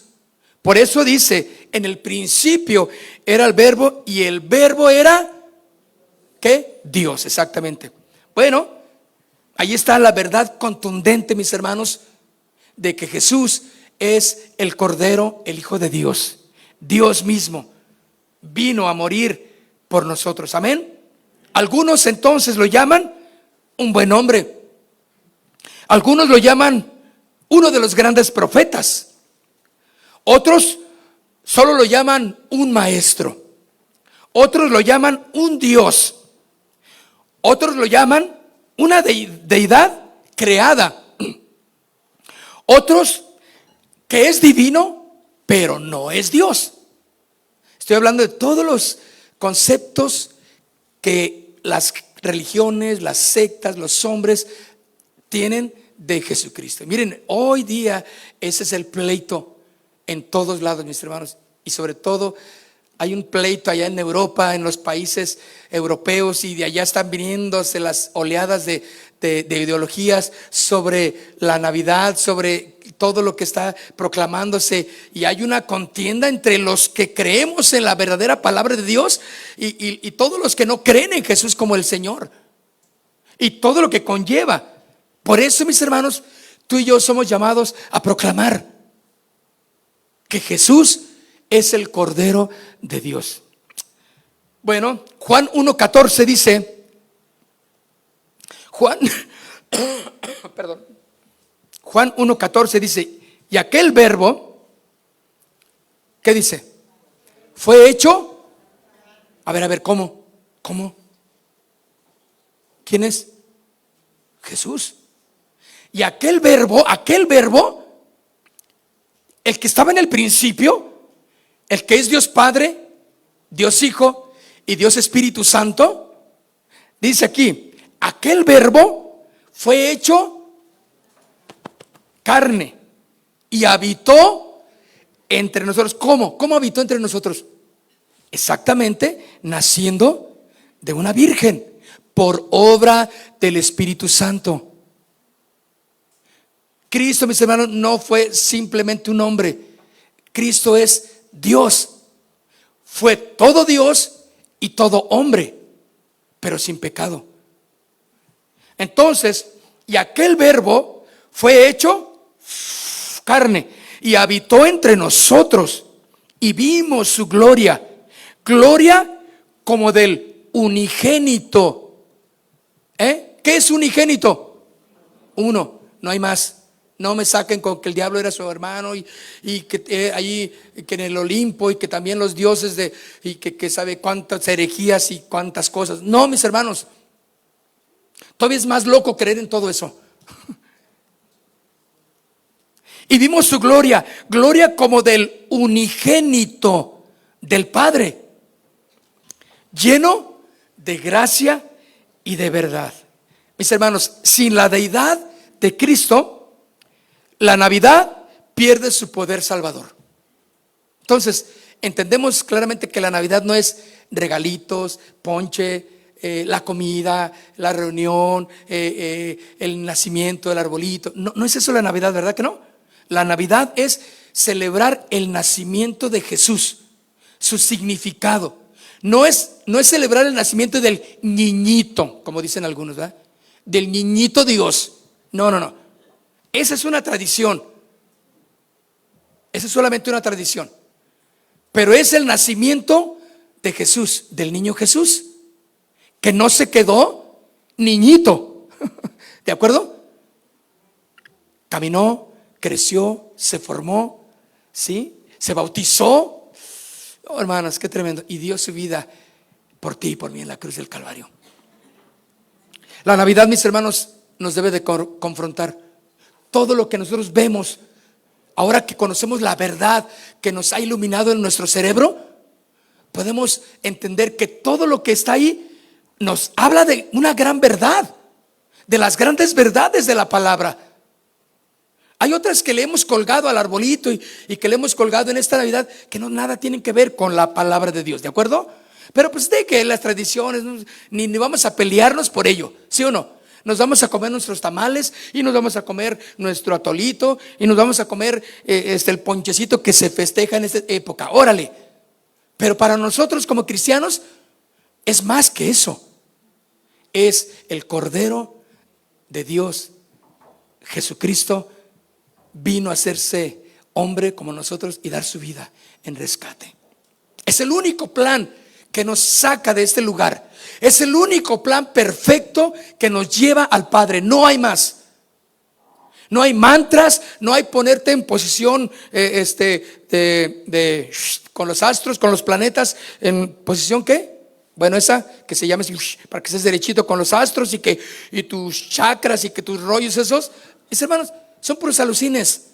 [SPEAKER 4] Por eso dice, en el principio era el verbo y el verbo era, ¿qué? Dios, exactamente. Bueno, ahí está la verdad contundente, mis hermanos, de que Jesús es el Cordero, el Hijo de Dios. Dios mismo vino a morir por nosotros. Amén. Algunos entonces lo llaman un buen hombre. Algunos lo llaman uno de los grandes profetas. Otros solo lo llaman un maestro. Otros lo llaman un Dios. Otros lo llaman una deidad creada. Otros que es divino, pero no es Dios. Estoy hablando de todos los conceptos que las religiones, las sectas, los hombres tienen de Jesucristo. Miren, hoy día ese es el pleito en todos lados, mis hermanos. Y sobre todo hay un pleito allá en Europa, en los países europeos, y de allá están viniéndose las oleadas de ideologías sobre la Navidad, sobre todo lo que está proclamándose, y hay una contienda entre los que creemos en la verdadera palabra de Dios y todos los que no creen en Jesús como el Señor, y todo lo que conlleva. Por eso, mis hermanos, tú y yo somos llamados a proclamar que Jesús es el Cordero de Dios. Bueno, Juan 1:14 dice, Juan 1:14 dice, y aquel verbo, ¿qué dice? Fue hecho. A ver, ¿cómo? ¿Quién es? Jesús. Y aquel verbo, el que estaba en el principio, el que es Dios Padre, Dios Hijo y Dios Espíritu Santo, dice aquí, aquel verbo fue hecho carne y habitó entre nosotros. ¿Cómo? ¿Cómo habitó entre nosotros? Exactamente, naciendo de una virgen por obra del Espíritu Santo. Cristo, mis hermanos, no fue simplemente un hombre. Cristo es Dios. Fue todo Dios y todo hombre, pero sin pecado. Entonces, y aquel verbo fue hecho carne y habitó entre nosotros y vimos su gloria. Gloria como del unigénito. ¿Qué es unigénito? Uno, no hay más. No me saquen con que el diablo era su hermano y que allí, que en el Olimpo, y que también los dioses y que sabe cuántas herejías y cuántas cosas. No, mis hermanos, todavía es más loco creer en todo eso. Y vimos su gloria, gloria como del unigénito del Padre, lleno de gracia y de verdad. Mis hermanos, sin la deidad de Cristo, la Navidad pierde su poder salvador. Entonces, entendemos claramente que la Navidad no es regalitos, ponche, la comida, la reunión, el nacimiento, el arbolito. No, no es eso la Navidad, ¿verdad que no? La Navidad es celebrar el nacimiento de Jesús, su significado. No es celebrar el nacimiento del niñito, como dicen algunos, ¿verdad? Del niñito Dios. No. Esa es una tradición. Esa es solamente una tradición. Pero es el nacimiento de Jesús, del niño Jesús, que no se quedó niñito. ¿De acuerdo? Caminó, creció, se formó, ¿sí? Se bautizó. Oh, hermanas, qué tremendo. Y dio su vida por ti y por mí en la cruz del Calvario. La Navidad, mis hermanos, nos debe de confrontar. Todo lo que nosotros vemos, ahora que conocemos la verdad que nos ha iluminado en nuestro cerebro, podemos entender que todo lo que está ahí nos habla de una gran verdad, de las grandes verdades de la palabra. Hay otras que le hemos colgado al arbolito y que le hemos colgado en esta Navidad que no nada tienen que ver con la palabra de Dios, ¿de acuerdo? Pero pues de que las tradiciones, ni vamos a pelearnos por ello, ¿sí o no? Nos vamos a comer nuestros tamales y nos vamos a comer nuestro atolito y nos vamos a comer el ponchecito que se festeja en esta época. Órale. Pero para nosotros como cristianos es más que eso. Es el Cordero de Dios. Jesucristo vino a hacerse hombre como nosotros y dar su vida en rescate. Es el único plan que nos saca de este lugar. Es el único plan perfecto que nos lleva al Padre. No hay más. No hay mantras, no hay ponerte en posición con los astros, con los planetas. ¿En posición qué? Bueno, esa que se llama para que estés derechito con los astros y tus chakras y que tus rollos esos. Mis hermanos, son puros alucines.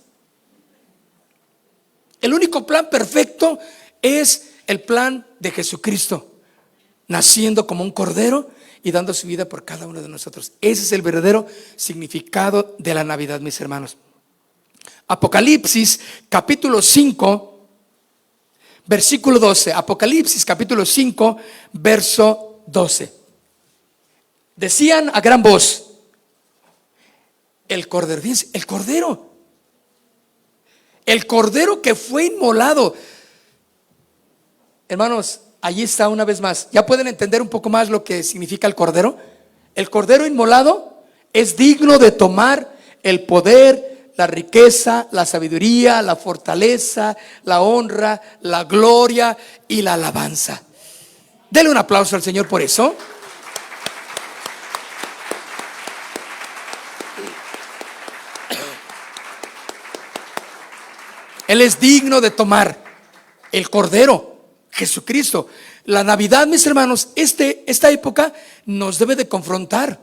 [SPEAKER 4] El único plan perfecto es el plan de Jesucristo, naciendo como un cordero y dando su vida por cada uno de nosotros. Ese es el verdadero significado de la Navidad, mis hermanos. Apocalipsis capítulo 5, versículo 12. Apocalipsis capítulo 5, verso 12. Decían a gran voz: el cordero, fíjense, el cordero que fue inmolado. Hermanos, allí está una vez más. ¿Ya pueden entender un poco más lo que significa el cordero? El cordero inmolado es digno de tomar el poder, la riqueza, la sabiduría, la fortaleza, la honra, la gloria y la alabanza. Denle un aplauso al Señor por eso. Él es digno de tomar el cordero, Jesucristo. La Navidad, mis hermanos, esta época nos debe de confrontar.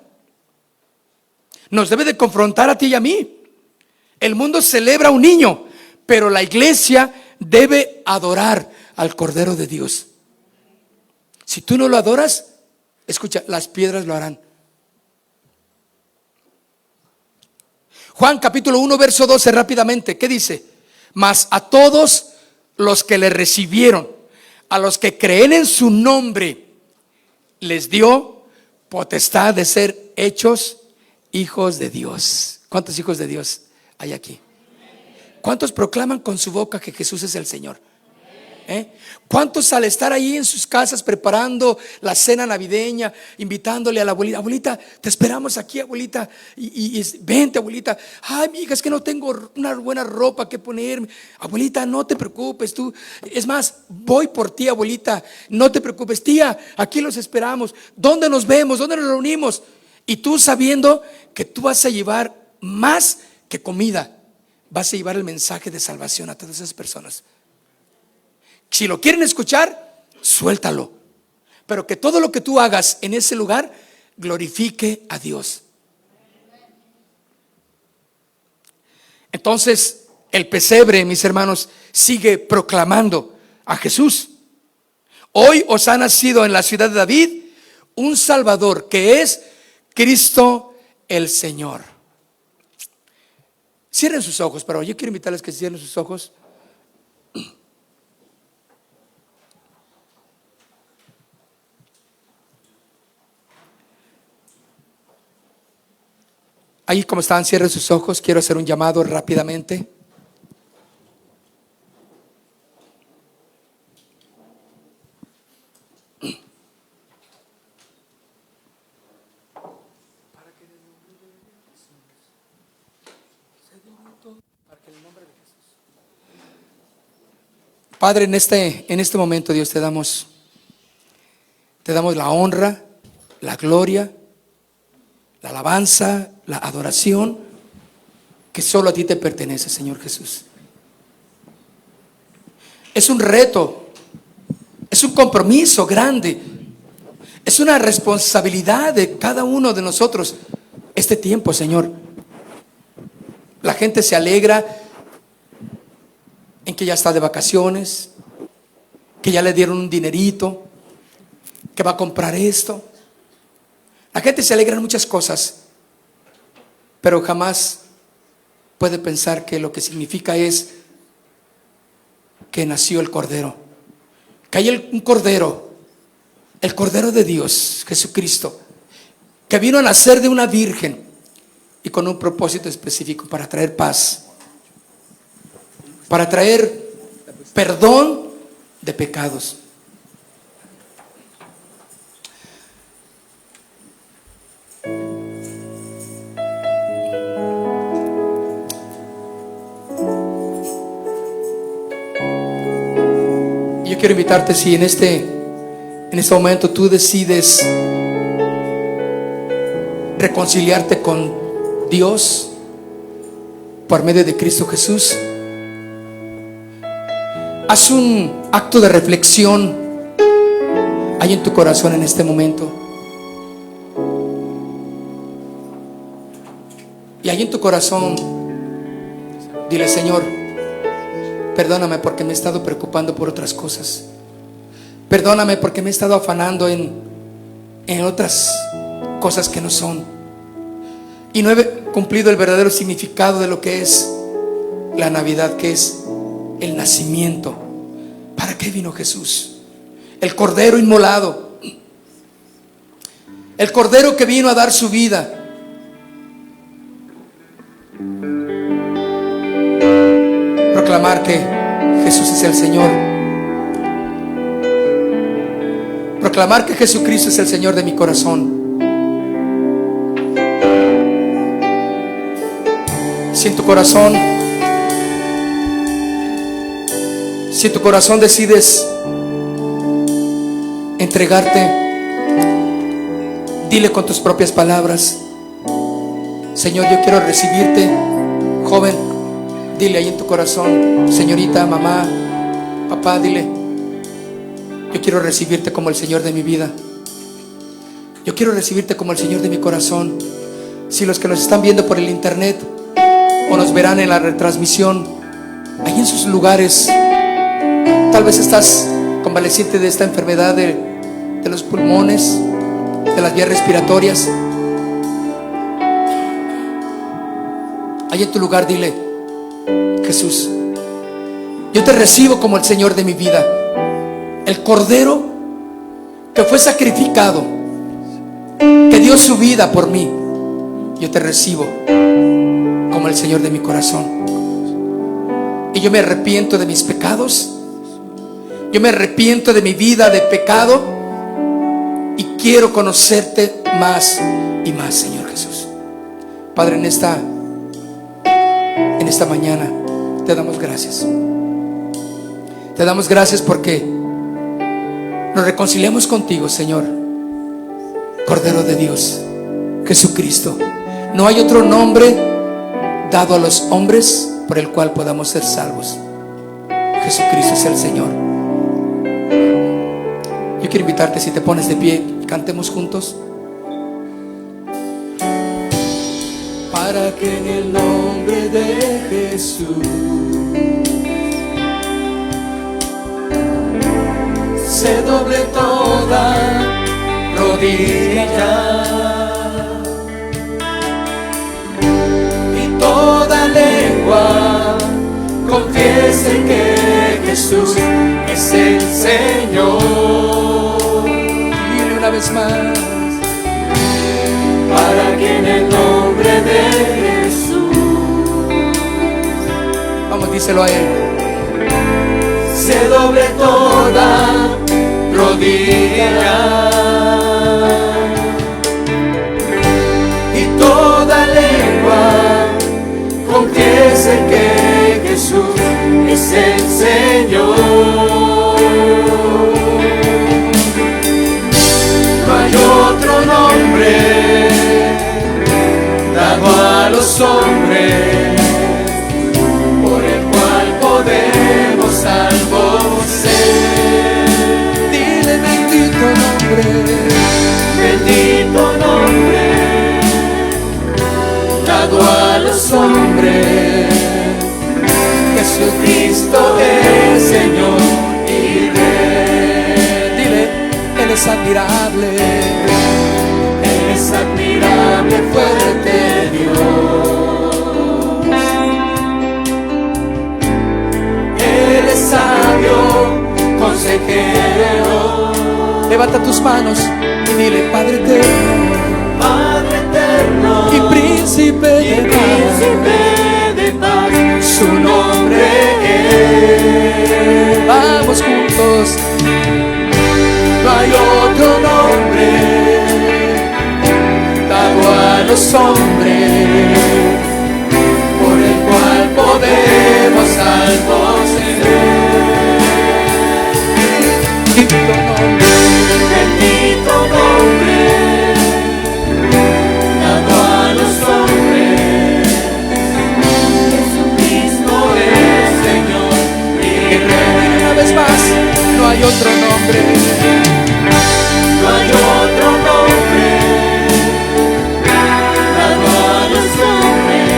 [SPEAKER 4] Nos debe de confrontar a ti y a mí. El mundo celebra a un niño, pero la iglesia debe adorar al Cordero de Dios. Si tú no lo adoras, escucha, las piedras lo harán. Juan capítulo 1 verso 12 rápidamente. ¿Qué dice? Mas a todos los que le recibieron, a los que creen en su nombre, les dio potestad de ser hechos hijos de Dios. ¿Cuántos hijos de Dios hay aquí? ¿Cuántos proclaman con su boca que Jesús es el Señor? ¿Cuántos al estar ahí en sus casas preparando la cena navideña, invitándole a la abuelita, abuelita, te esperamos aquí, abuelita, y vente, abuelita, ay, mi hija, es que no tengo una buena ropa que ponerme, abuelita, no te preocupes, tú, es más, voy por ti, abuelita, no te preocupes, tía, aquí los esperamos, ¿dónde nos vemos? ¿Dónde nos reunimos? Y tú sabiendo que tú vas a llevar más que comida, vas a llevar el mensaje de salvación a todas esas personas. Si lo quieren escuchar, suéltalo, pero que todo lo que tú hagas en ese lugar glorifique a Dios. Entonces el pesebre, mis hermanos, sigue proclamando a Jesús. Hoy os ha nacido en la ciudad de David un Salvador, que es Cristo el Señor. Cierren sus ojos, pero yo quiero invitarles que cierren sus ojos. Ahí como están, cierren sus ojos. Quiero hacer un llamado rápidamente. Padre, en este momento, Dios, te damos la honra, la gloria, la alabanza, la adoración que solo a ti te pertenece, Señor Jesús. Es un reto, es un compromiso grande, es una responsabilidad de cada uno de nosotros este tiempo, Señor. La gente se alegra en que ya está de vacaciones, que ya le dieron un dinerito, que va a comprar esto. La gente se alegra en muchas cosas, pero jamás puede pensar que lo que significa es que nació el Cordero, que hay un Cordero, el Cordero de Dios, Jesucristo, que vino a nacer de una virgen y con un propósito específico para traer paz, para traer perdón de pecados. Yo quiero invitarte, si en este momento tú decides reconciliarte con Dios por medio de Cristo Jesús, haz un acto de reflexión ahí en tu corazón en este momento. Y ahí en tu corazón dile: Señor, perdóname porque me he estado preocupando por otras cosas. Perdóname porque me he estado afanando en otras cosas que no son. Y no he cumplido el verdadero significado de lo que es la Navidad, que es el nacimiento. ¿Para qué vino Jesús? El Cordero inmolado, el Cordero que vino a dar su vida. Proclamar que Jesús es el Señor. Proclamar que Jesucristo es el Señor de mi corazón. Si en tu corazón decides entregarte, dile con tus propias palabras: Señor, yo quiero recibirte. Joven, dile ahí en tu corazón: señorita, mamá, papá, dile: yo quiero recibirte como el Señor de mi vida. Yo quiero recibirte como el Señor de mi corazón. Si los que nos están viendo por el internet o nos verán en la retransmisión, ahí en sus lugares, tal vez estás convaleciente de esta enfermedad de los pulmones, de las vías respiratorias. Ahí en tu lugar dile: Jesús, yo te recibo como el Señor de mi vida, el Cordero que fue sacrificado, que dio su vida por mí. Yo te recibo como el Señor de mi corazón. Y yo me arrepiento de mis pecados. Yo me arrepiento de mi vida de pecado y quiero conocerte más y más, Señor Jesús. Padre, en esta mañana te damos gracias. Te damos gracias porque nos reconciliamos contigo, Señor, Cordero de Dios, Jesucristo. No hay otro nombre dado a los hombres por el cual podamos ser salvos. Jesucristo es el Señor. Yo quiero invitarte, si te pones de pie, cantemos juntos. Para que en el nombre de Jesús se doble toda rodilla y toda lengua confiese que Jesús es el Señor. Dile una vez más. Para que en el nombre de Jesús, vamos, díselo a Él, se doble toda rodilla y toda lengua confiese que Jesús es el Señor. No hay otro nombre dado a los hombres por el cual podemos salvos ser. Dile: bendito nombre dado a los hombres. Jesucristo es Señor y Rey. Dile: Él es admirable. Él es admirable, fuerte Dios. Él es sabio, consejero. Levanta tus manos y dile: Padre eterno, Padre eterno y príncipe de paz, su nombre es. Vamos juntos. No hay otro nombre dado a los hombres por el cual podemos salvos ser. Bendito nombre dado a los hombres. Jesucristo es Señor y Rey. Una vez más, no hay otro nombre. No hay otro nombre dado a los hombres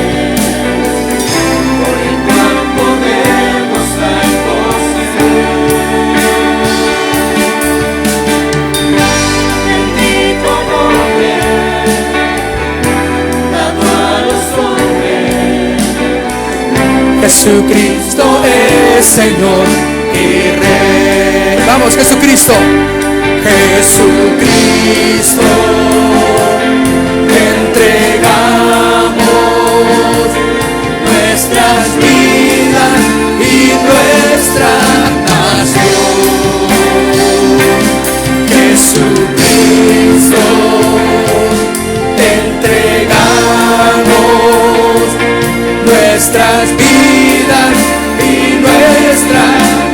[SPEAKER 4] por el cual podemos salvos ser. Bendito nombre dado a los hombres. Jesucristo es Señor y Rey. Vamos, Jesucristo. Jesucristo, te entregamos nuestras vidas y nuestra nación. Jesucristo, te entregamos nuestras vidas y nuestra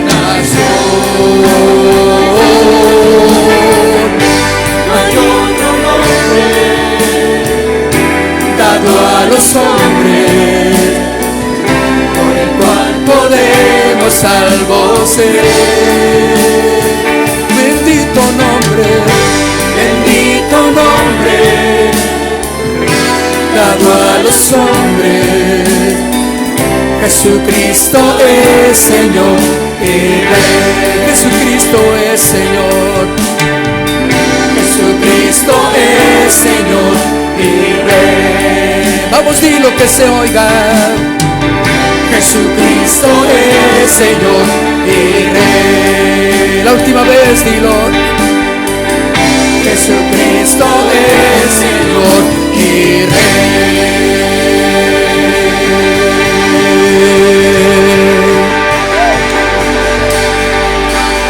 [SPEAKER 4] nación. A los hombres por el cual podemos salvos ser. Bendito nombre dado a los hombres. Jesucristo es Señor y Rey. Jesucristo es Señor. Jesucristo es Señor y Rey. Vamos, dilo que se oiga. Jesucristo es Señor y Rey. La última vez, dilo. Jesucristo es Señor y Rey.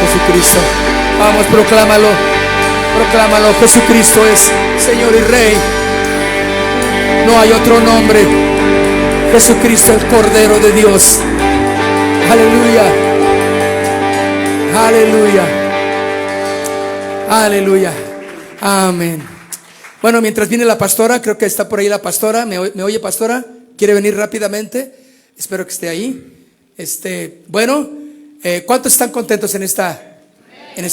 [SPEAKER 4] Jesucristo, vamos, proclámalo, proclámalo. Jesucristo es Señor y Rey. No hay otro nombre. Jesucristo, el Cordero de Dios. Aleluya, aleluya, aleluya. Amén. Bueno, mientras viene la pastora, creo que está por ahí la pastora. ¿Me oye, pastora? ¿Quiere venir rápidamente? Espero que esté ahí. Bueno, ¿cuántos están contentos en esta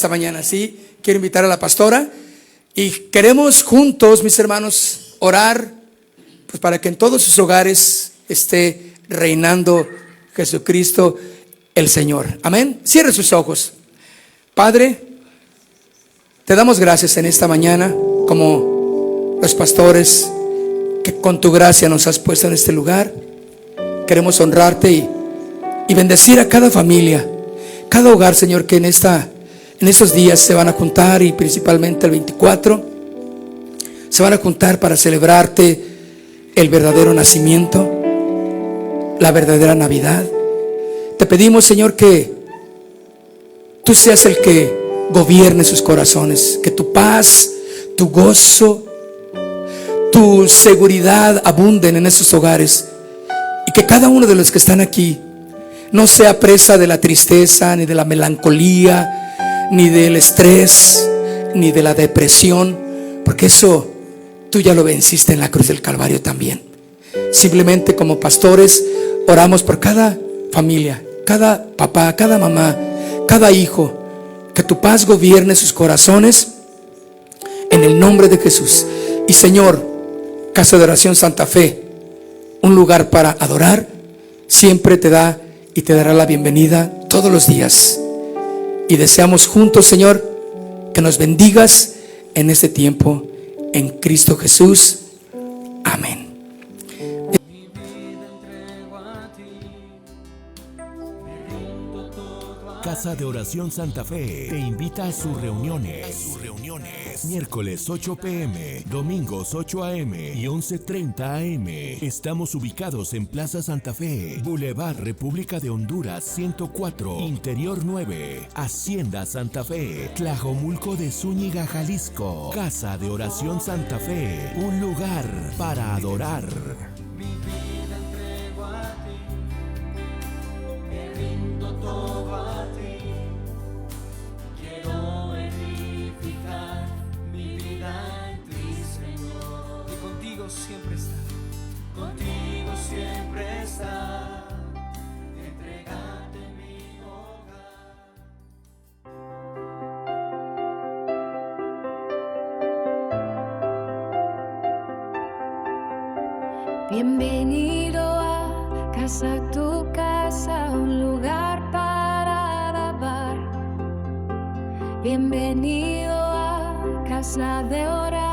[SPEAKER 4] mañana? Sí, quiero invitar a la pastora y queremos juntos, mis hermanos, orar pues para que en todos sus hogares esté reinando Jesucristo el Señor. Amén. Cierre sus ojos. Padre, te damos gracias en esta mañana como los pastores que con tu gracia nos has puesto en este lugar. Queremos honrarte y bendecir a cada familia, cada hogar, Señor, que en estos días se van a juntar, y principalmente el 24 se van a juntar para celebrarte el verdadero nacimiento, la verdadera Navidad. Te pedimos, Señor, que tú seas el que gobierne sus corazones, que tu paz, tu gozo, tu seguridad abunden en esos hogares, y que cada uno de los que están aquí no sea presa de la tristeza, ni de la melancolía, ni del estrés, ni de la depresión, porque eso tú ya lo venciste en la cruz del Calvario también. Simplemente como pastores oramos por cada familia, cada papá, cada mamá, cada hijo, que tu paz gobierne sus corazones en el nombre de Jesús. Y Señor, Casa de Oración Santa Fe, un lugar para adorar, siempre te da y te dará la bienvenida todos los días. Y deseamos juntos, Señor, que nos bendigas en este tiempo, en Cristo Jesús. Amén.
[SPEAKER 1] Casa de Oración Santa Fe te invita a sus reuniones. Miércoles 8 p.m., domingos 8 a.m. y 11:30 a.m. Estamos ubicados en Plaza Santa Fe, Boulevard República de Honduras 104, Interior 9, Hacienda Santa Fe, Tlajomulco de Zúñiga, Jalisco. Casa de Oración Santa Fe, un lugar para adorar.
[SPEAKER 2] Mi vida entrego a ti, me rindo todo a ti. Quiero edificar mi vida en ti, Señor. Y contigo siempre está, contigo siempre está. Entregarte mi hogar.
[SPEAKER 3] Bienvenido a casa, tu casa, un lugar para alabar. Bienvenido a casa de oración.